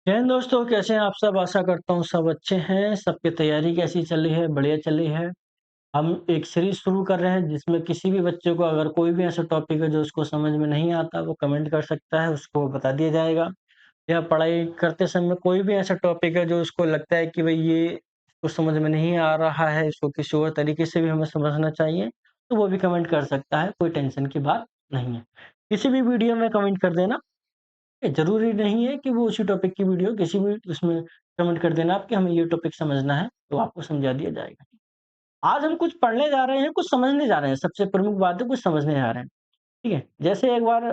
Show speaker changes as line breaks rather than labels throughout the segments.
जय हिंद दोस्तों, कैसे हैं आप सब? आशा करता हूँ सब अच्छे हैं। सबकी तैयारी कैसी चल रही है? बढ़िया चल रही है। हम एक सीरीज शुरू कर रहे हैं जिसमें किसी भी बच्चे को अगर कोई भी ऐसा टॉपिक है जो उसको समझ में नहीं आता, वो कमेंट कर सकता है, उसको बता दिया जाएगा। या पढ़ाई करते समय कोई भी ऐसा टॉपिक है जो उसको लगता है कि भई ये इसको समझ में नहीं आ रहा है, इसको किसी और तरीके से भी हमें समझना चाहिए, तो वो भी कमेंट कर सकता है, कोई टेंशन की बात नहीं है। किसी भी वीडियो में कमेंट कर देना। ज़रूरी नहीं है कि वो उसी टॉपिक की वीडियो किसी भी उसमें कमेंट कर देना आप कि हमें ये टॉपिक समझना है, तो आपको समझा दिया जाएगा। आज हम कुछ पढ़ने जा रहे हैं, कुछ समझने जा रहे हैं, सबसे प्रमुख बात है कुछ समझने जा रहे हैं, ठीक है? जैसे एक बार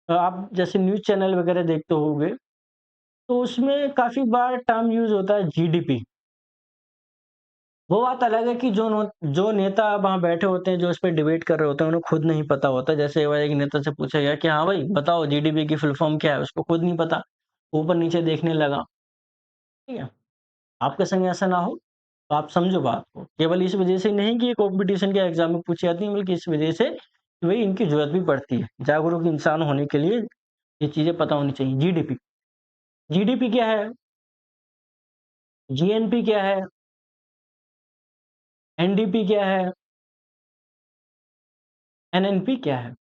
आप जैसे न्यूज़ चैनल वगैरह देखते होंगे, तो उसमें काफ़ी बार टर्म यूज़ होता है जीडीपी। वो बात अलग है कि जो नेता वहाँ बैठे होते हैं, जो इस पे डिबेट कर रहे होते हैं, उन्हें खुद नहीं पता होता। जैसे एक बार एक नेता से पूछा गया कि हाँ भाई, बताओ जीडीपी की फुल फॉर्म क्या है? उसको खुद नहीं पता, ऊपर-नीचे देखने लगा, ठीक है? आपके संग ऐसा ना हो, तो आप समझो बात को। केवल इस वजह से नहीं कि ये कॉम्पिटिशन के एग्ज़ाम में पूछी जाती है, बल्कि इस वजह से कि भई इनकी ज़रूरत भी पड़ती है। जागरूक इंसान होने के लिए ये चीज़ें पता होनी चाहिए। जीडीपी, जीडीपी क्या है? जीएनपी क्या है? एनडीपी क्या है? एनएनपी क्या है?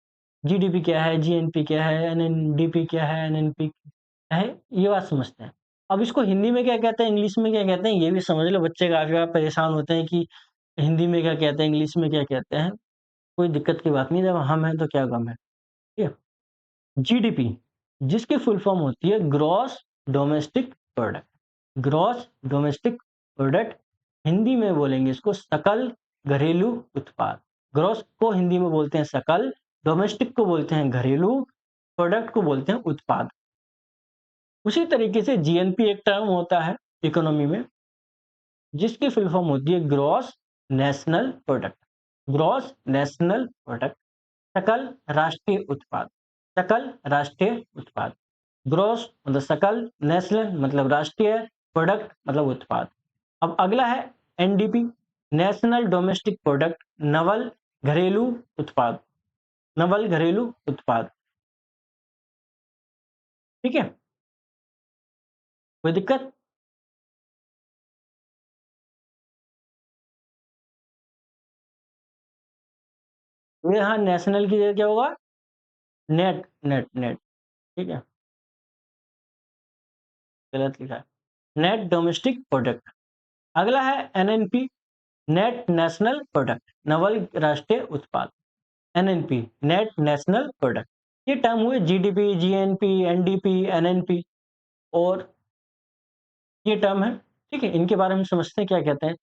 जीडीपी क्या है? जीएनपी क्या है? एनएनडीपी क्या है? एनएनपी क्या है? ये बात समझते हैं। अब इसको हिंदी में क्या कहते हैं, इंग्लिश में क्या कहते हैं, ये भी समझ लो। बच्चे काफ़ी बार परेशान होते हैं कि हिंदी में क्या कहते हैं, इंग्लिश में क्या कहते हैं। कोई दिक्कत की बात नहीं है, जब हम हैं तो क्या गम है, ठीक है? जीडीपी जिसकी फुल फॉर्म होती है gross domestic product. Gross domestic product Hindi में बोलेंगे इसको सकल घरेलू उत्पाद। ग्रॉस को हिंदी में बोलते हैं सकल, डोमेस्टिक को बोलते हैं घरेलू, प्रोडक्ट को बोलते हैं उत्पाद। उसी तरीके से जीएनपी एक टर्म होता है इकोनॉमी में, जिसकी फुल फॉर्म होती है gross national product. Gross national product सकल राष्ट्रीय उत्पाद। सकल राष्ट्रीय उत्पाद। ग्रॉस मतलब सकल, नेशनल मतलब राष्ट्रीय, प्रोडक्ट मतलब उत्पाद। अब अगला है NDP, national domestic product, Naval घरेलू उत्पाद। नवल घरेलू उत्पाद, ठीक है? कोई दिक्कत? ये यहाँ नेशनल की जगह क्या होगा? नेट, नेट, नेट, ठीक है? गलत लिखा है। Net domestic product. अगला है NNP, net national product, Naval राष्ट्रीय उत्पाद। NNP, net national product. ये टर्म हुए जीडीपी, जीएनपी, एनडीपी, एनएनपी और ये टर्म है, ठीक है? इनके बारे में समझते हैं क्या कहते हैं।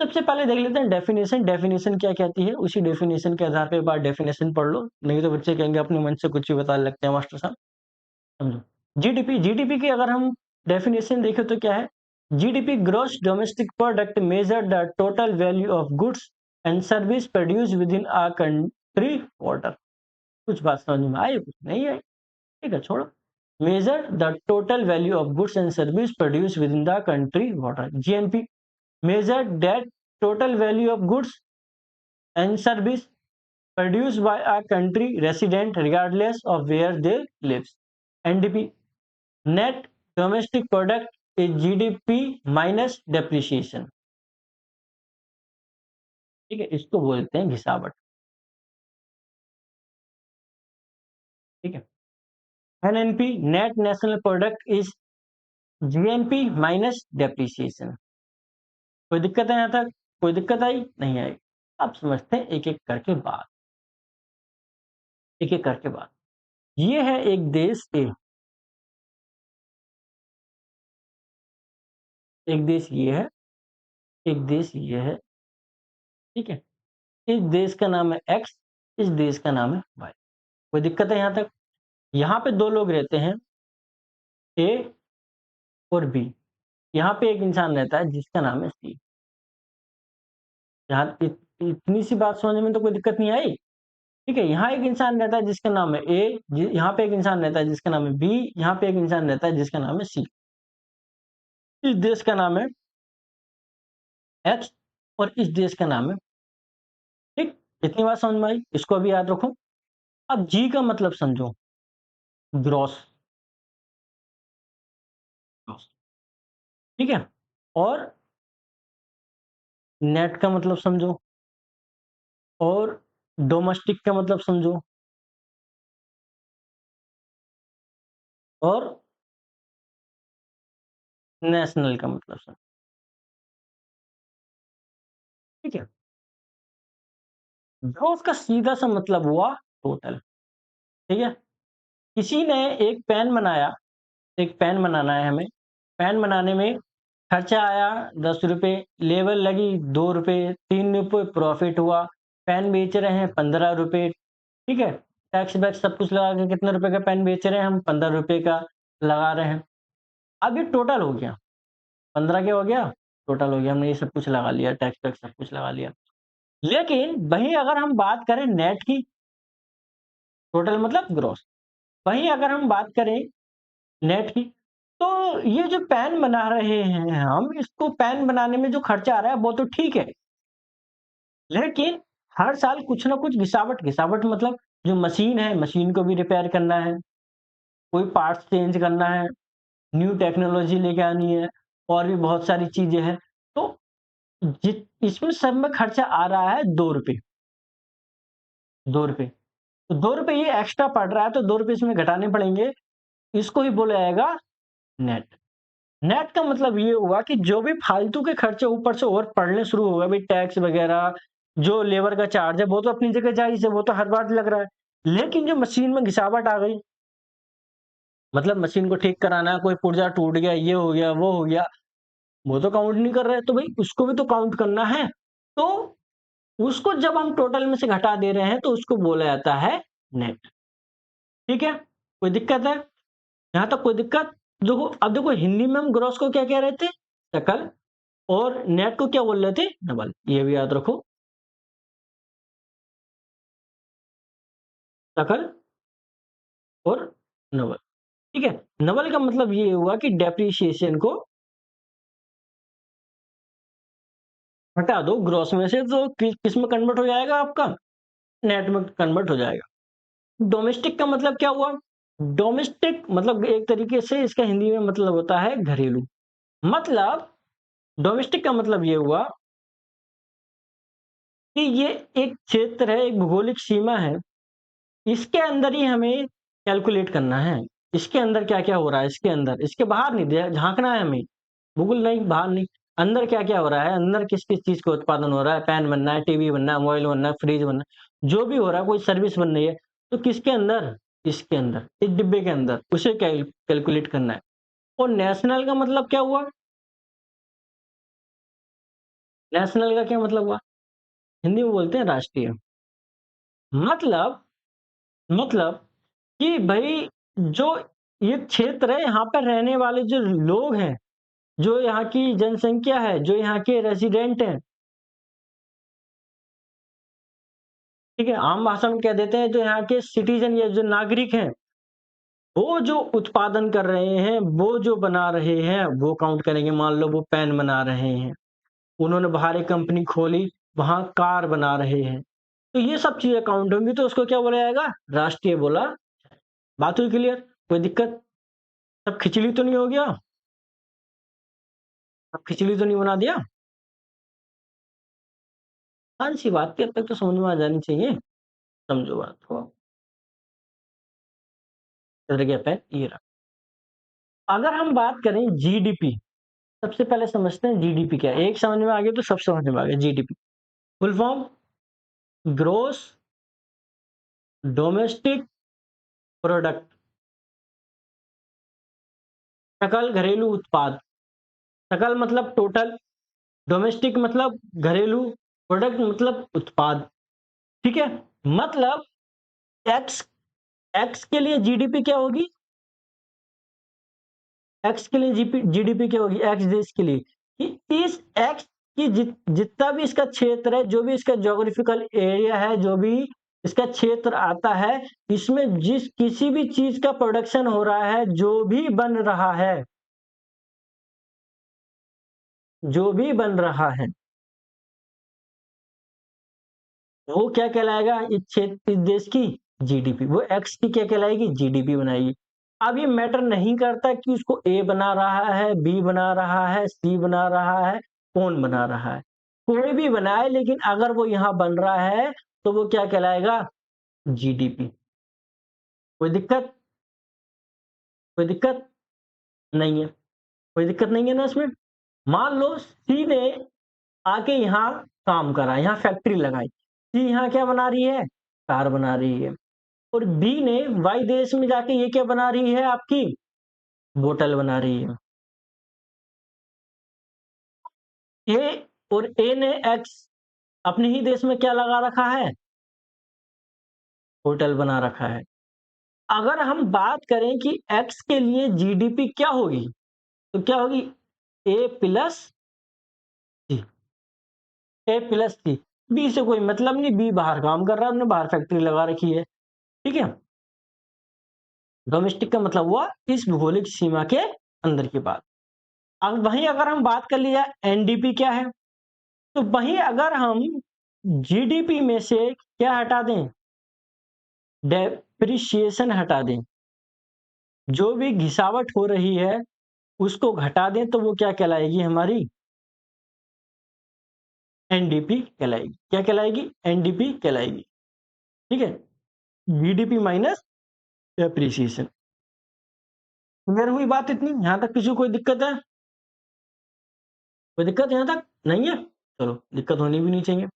सबसे पहले देख लेते हैं डेफिनेशन। डेफिनेशन क्या कहती है? उसी डेफिनेशन के आधार पे एक बार डेफिनेशन पढ़ लो, नहीं तो बच्चे कहेंगे अपने मन से कुछ भी बताने लगते हैं मास्टर साहब। समझो, जीडीपी, जीडीपी की अगर हम डेफिनेशन देखें तो क्या है? GDP gross domestic product measure the total value of goods and service produce with in a country water. कुछ बात समझ में आई, कुछ नहीं आई, ठीक है, छोड़ो। Measure the total value of goods and service produce with in the country water. GNP measure that total value of goods and service produced by a country resident regardless of where they lives. NDP, net domestic product is GDP minus depreciation, ठीक है? इसको बोलते हैं घिसावट, ठीक है? NNP, net national product is GNP minus depreciation। कोई दिक्कत है यहाँ तक? कोई दिक्कत आई? नहीं आई। अब समझते हैं एक एक करके बात, एक एक करके बात। ये है एक देश ए, एक देश ये है, एक देश ये है, ठीक है? इस देश का नाम है एक्स, इस देश का नाम है वाई। कोई दिक्कत है यहाँ तक? यहाँ पे 2 लोग रहते हैं, ए और बी। यहाँ पे एक इंसान रहता है जिसका नाम है सी। यहाँ इतनी सी बात समझने में तो कोई दिक्कत नहीं आई, ठीक है? यहाँ एक इंसान रहता है जिसका नाम है ए, यहाँ पे एक इंसान रहता है जिसका नाम है बी, यहाँ पे एक इंसान रहता है जिसका नाम है सी। इस देश का नाम है एक्स और इस देश का नाम है, ठीक? इतनी बात समझ में आई? इसको भी याद रखो। अब जी का मतलब समझो, ग्रॉस। ठीक है? और नेट का मतलब समझो और डोमेस्टिक का मतलब समझो और नेशनल का मतलब समझो, ठीक है? जो उसका सीधा सा मतलब हुआ टोटल, ठीक है? किसी ने एक पेन बनाया, एक पेन बनाना है हमें, पेन बनाने में खर्चा आया ₹10, लेबर लगी ₹2, ₹3 प्रॉफ़िट हुआ, पेन बेच रहे हैं ₹15, ठीक है? टैक्स वैक्स सब कुछ लगा के कितने रुपए का पेन बेच रहे हैं हम? ₹15 का लगा रहे हैं। अब ये टोटल हो गया, 15 क्या हो गया? टोटल हो गया, हमने ये सब कुछ लगा लिया, टैक्स वैक्स सब कुछ लगा लिया। लेकिन वहीं अगर हम बात करें नेट की, टोटल मतलब ग्रॉस, वहीं अगर हम बात करें नेट की, तो ये जो पेन बना रहे हैं हम, इसको पेन बनाने में जो खर्चा आ रहा है वो तो ठीक है, लेकिन हर साल कुछ ना कुछ घिसावट घिसावट मतलब जो मशीन है, मशीन को भी रिपेयर करना है, कोई पार्ट्स चेंज करना है, न्यू टेक्नोलॉजी लेके आनी है और भी बहुत सारी चीज़ें हैं। तो जित इसमें सब में खर्चा आ रहा है ₹2, ₹2। तो ₹2 ये एक्स्ट्रा पड़ रहा है तो ₹2 इसमें घटाने पड़ेंगे, इसको ही बोला जाएगा नेट। नेट का मतलब ये हुआ कि जो भी फालतू के खर्चे ऊपर से और पड़ने शुरू हो गए, भाई टैक्स वगैरह, जो लेबर का चार्ज है, वो तो अपनी जगह जायज़ है, वो तो हर बार लग रहा है। लेकिन जो मशीन में घिसावट आ गई, मतलब मशीन को ठीक कराना है, कोई पुर्जा टूट गया, ये हो गया, वो हो गया, वो तो काउंट नहीं कर रहे, तो भाई उसको भी तो काउंट करना है। तो उसको जब हम टोटल में से घटा दे रहे हैं, तो उसको बोला जाता है नेट। ठीक है? कोई दिक्कत है? यहाँ तक कोई दिक्कत? देखो अब देखो हिंदी में हम ग्रॉस को क्या कह रहे थे? सकल। और नेट को क्या बोल रहे थे? नवल। ये भी याद रखो। सकल और नवल। ठीक है? नवल का मतलब ये हुआ कि डेप्रिसिएशन को हटा दो ग्रॉस में से तो किस में कन्वर्ट हो जाएगा आपका? नेट में कन्वर्ट हो जाएगा। डोमेस्टिक का मतलब क्या हुआ? डोमेस्टिक मतलब एक तरीके से इसका हिंदी में मतलब होता है घरेलू। मतलब डोमेस्टिक का मतलब ये हुआ कि ये एक क्षेत्र है, एक भौगोलिक सीमा है, इसके अंदर ही हमें कैलकुलेट करना है। इसके अंदर क्या-क्या हो रहा है इसके अंदर, इसके बाहर नहीं दे झाँकना है हमें। गूगल नहीं, बाहर नहीं, अंदर क्या-क्या हो रहा है, अंदर किस-किस चीज़ का उत्पादन हो रहा है, पैन बनना है, टीवी बनना है, मोबाइल बनना है, फ्रिज बनना है, जो भी हो रहा है, कोई सर्विस बन रही है, तो किसके अंदर? इसके अंदर, इस डिब्बे के अंदर, उसे कैलकुलेट करना है। और नेशनल का मतलब क्या हुआ? नेशनल का क्या मतलब हुआ? हिंदी में बोलते हैं राष्ट्रीय। मतलब मतलब कि भई जो ये क्षेत्र है, यहाँ पर रहने वाले जो लोग हैं, जो यहाँ की जनसंख्या है, जो यहाँ के रेज़िडेंट हैं, ठीक है? आम भाषा में कह देते हैं जो यहाँ के सिटीज़न या जो नागरिक हैं, वो जो उत्पादन कर रहे हैं, वो जो बना रहे हैं, वो काउंट करेंगे। मान लो वो पेन बना रहे हैं, उन्होंने बाहर एक कंपनी खोली, वहाँ कार बना रहे हैं, तो ये सब चीज़ें काउंट होंगी तो उसको क्या बोला जाएगा? राष्ट्रीय बोला। बात हुई क्लियर? कोई दिक्कत? सब खिचड़ी तो नहीं हो गया? सब खिचड़ी तो नहीं बना दिया? आसान-सी बात थी, अब तक तो समझ में आ जानी चाहिए। समझो बात को। इधर गया पेन, ये रहा। अगर हम बात करें जीडीपी, सबसे पहले समझते हैं जीडीपी क्या है? एक समझ में आ गया तो सब समझ में आ गया GDP. Full form gross domestic product, सकल घरेलू उत्पाद। सकल मतलब टोटल, डोमेस्टिक मतलब घरेलू, प्रोडक्ट मतलब उत्पाद। ठीक है? मतलब एक्स एक्स के लिए जीडीपी क्या होगी? एक्स के लिए जीडीपी क्या होगी? एक्स देश के लिए कि इस एक्स की जितना भी इसका क्षेत्र है, जो भी इसका ज्योग्राफिकल एरिया है, जो भी इसका क्षेत्र आता है, इसमें जिस किसी भी चीज का प्रोडक्शन हो रहा है, जो भी बन रहा है, वो क्या कहलाएगा? इस देश की जीडीपी। वो एक्स की क्या कहलाएगी? जीडीपी बनाएगी। अब ये मैटर नहीं करता कि उसको ए बना रहा है, बी बना रहा है, सी बना रहा है, कौन बना रहा है। कोई भी बनाए लेकिन अगर वो यहाँ बन रहा है, तो वो क्या कहलाएगा? जीडीपी। कोई दिक्कत? कोई दिक्कत? नहीं है। कोई दिक्कत नहीं है ना इसमें? मान लो सी ने आके यहाँ काम करा, यहाँ फैक्ट्री लगाई। सी यहाँ क्या बना रही है? कार बना रही है। और बी ने वाई देश में जाके ये क्या बना रही है आपकी? बोतल बना रही है। ए और ए ने एक्स अपने ही देश में क्या लगा रखा है? होटल बना रखा है। अगर हम बात करें कि एक्स के लिए जीडीपी क्या होगी, तो क्या होगी? ए प्लस सी। ए प्लस सी। बी से कोई मतलब नहीं, बी बाहर काम कर रहा है, हमने बाहर फैक्ट्री लगा रखी है। ठीक है? डोमेस्टिक का मतलब हुआ इस भौगोलिक सीमा के अंदर की बात। अब वहीं अगर हम बात कर लिया एनडीपी क्या है, तो वहीं अगर हम जीडीपी में से क्या हटा दें? डेप्रिसिएशन हटा दें। जो भी घिसावट हो रही है उसको घटा दें तो वो क्या कहलाएगी हमारी? एनडीपी कहलाएगी। क्या कहलाएगी? एनडीपी कहलाएगी। ठीक है? GDP minus depreciation. क्लियर हुई बात इतनी? यहां तक किसी को कोई दिक्कत है? कोई दिक्कत यहां तक नहीं है? चलो, दिक्कत होनी भी नहीं चाहिए।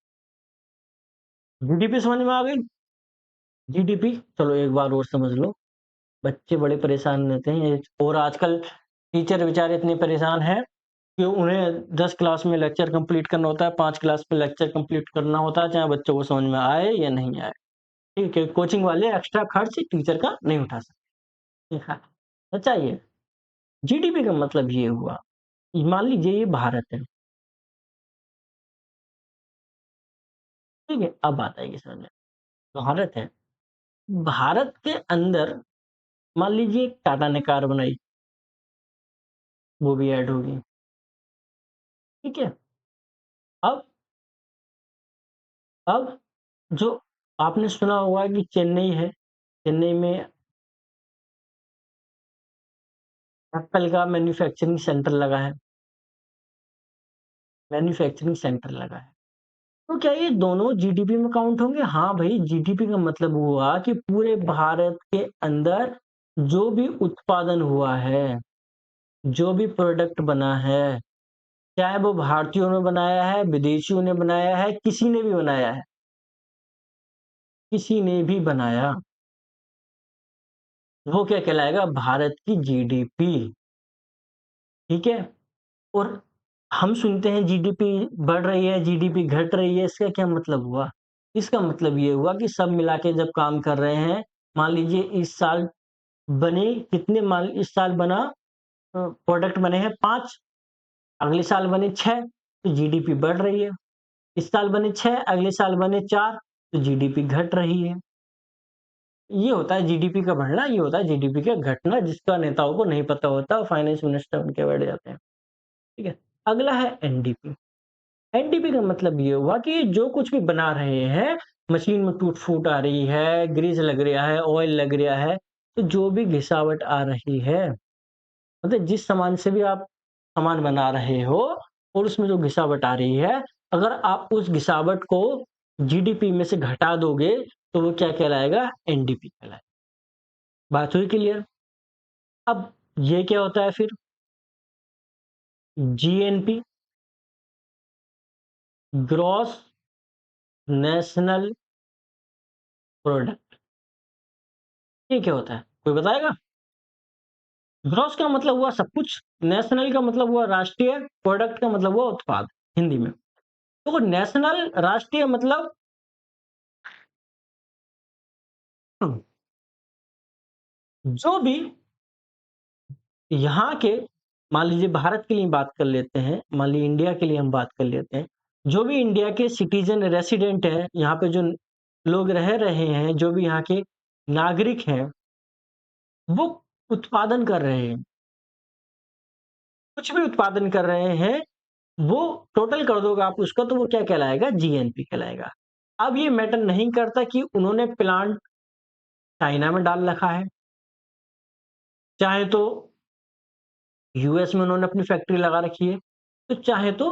जीडीपी समझ में आ गई? जीडीपी चलो एक बार और समझ लो। बच्चे बड़े परेशान रहते हैं और आजकल टीचर बेचारे इतने परेशान हैं कि उन्हें 10 क्लास में लेक्चर कंप्लीट करना होता है, 5 क्लास में लेक्चर कंप्लीट करना होता है, चाहे बच्चों को समझ में आए या नहीं आए। ठीक है? कोचिंग वाले एक्स्ट्रा खर्च टीचर का नहीं उठा सकते। हाँ, सच्चा ये। जीडीपी का मतलब ये हुआ, मान लीजिए ये भारत है। ठीक है? अब बात आएगी समझ में। भारत है। भारत के अंदर मान लीजिए टाटा ने कार बनाई, वो भी ऐड होगी। ठीक है? अब अब जो आपने सुना होगा कि चेन्नई है, चेन्नई में एप्पल का मैन्युफैक्चरिंग सेंटर लगा है, मैन्युफैक्चरिंग सेंटर लगा है। तो क्या ये दोनों जीडीपी में काउंट होंगे? हाँ भाई, जीडीपी का मतलब हुआ कि पूरे भारत के अंदर जो भी उत्पादन हुआ है, जो भी प्रोडक्ट बना है, चाहे वो भारतीयों ने बनाया है, विदेशियों ने बनाया है, किसी ने भी बनाया है, किसी ने भी बनाया, वो क्या कहलाएगा? भारत की जीडीपी। ठीक है? और हम सुनते हैं जीडीपी बढ़ रही है, जीडीपी घट रही है, इसका क्या मतलब हुआ? इसका मतलब ये हुआ कि सब मिला के जब काम कर रहे हैं, मान लीजिए इस साल बने कितने माल इस साल बना प्रोडक्ट बने हैं 5, अगले साल बने 6, तो जीडीपी बढ़ रही है। इस साल बने 6, अगले साल बने 4, तो जीडीपी घट रही है। ये होता है जीडीपी का बढ़ना, ये होता है जीडीपी का घटना, जिसका नेताओं को नहीं पता होता, फाइनेंस मिनिस्टर उनके बैठ जाते हैं। ठीक है? अगला है एनडीपी। एनडीपी का मतलब ये हुआ कि जो कुछ भी बना रहे हैं, मशीन में टूट-फूट आ रही है, ग्रीस लग रहा है, ऑयल लग रहा है, तो जो भी घिसावट आ रही है, मतलब जिस सामान से भी आप सामान बना रहे हो और उसमें जो घिसावट आ रही है, अगर आप उस घिसावट को जीडीपी में से घटा दोगे, तो वो क्या कहलाएगा? एनडीपी कहलाएगा। बात हुई क्लियर? अब ये क्या होता है फिर? GNP, gross national product. ये क्या होता है? कोई बताएगा? ग्रॉस का मतलब हुआ सब कुछ, नेशनल का मतलब हुआ राष्ट्रीय, प्रोडक्ट का मतलब हुआ उत्पाद हिंदी में। तो नेशनल राष्ट्रीय मतलब जो भी यहाँ के, मान लीजिए भारत के लिए बात कर लेते हैं, मान लीजिए इंडिया के लिए हम बात कर लेते हैं, जो भी इंडिया के सिटीजन रेसिडेंट हैं, यहाँ पे जो लोग रह रहे हैं, जो भी यहाँ के नागरिक हैं, वो उत्पादन कर रहे हैं, कुछ भी उत्पादन कर रहे हैं, वो टोटल कर दोगे आप उसका तो वो क्या कहलाएगा? जीएनपी कहलाएगा। अब ये मैटर नहीं करता कि उन्होंने प्लांट चाइना में डाल रखा है, चाहे तो यूएस में उन्होंने अपनी फैक्ट्री लगा रखी है, तो चाहे तो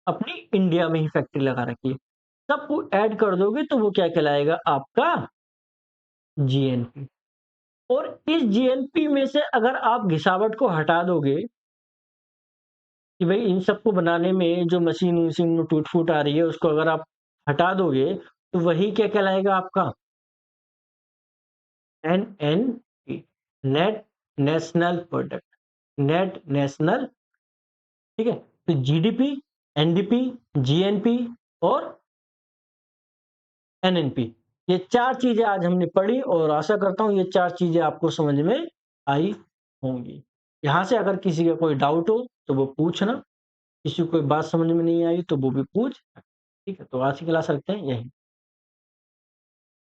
अपनी इंडिया में ही फैक्ट्री लगा रखी है। सबको ऐड कर दोगे तो वो क्या कहलाएगा आपका जीएनपी। और इस जीएनपी में से अगर आप घिसावट को हटा दोगे कि भई इन सबको बनाने में जो मशीन-वशीन में टूट-फूट आ रही है उसको अगर आप हटा दोगे, तो वही क्या कहलाएगा आपका NNP, net national product, net national, ठीक है? तो जीडीपी, एनडीपी, जीएनपी और एनएनपी, ये 4 चीज़ें आज हमने पढ़ी और आशा करता हूँ ये 4 चीज़ें आपको समझ में आई होंगी। यहाँ से अगर किसी का कोई डाउट हो तो वो पूछना, किसी को कोई बात समझ में नहीं आई तो वो भी पूछ, ठीक है? तो आज की क्लास रखते हैं यहीं।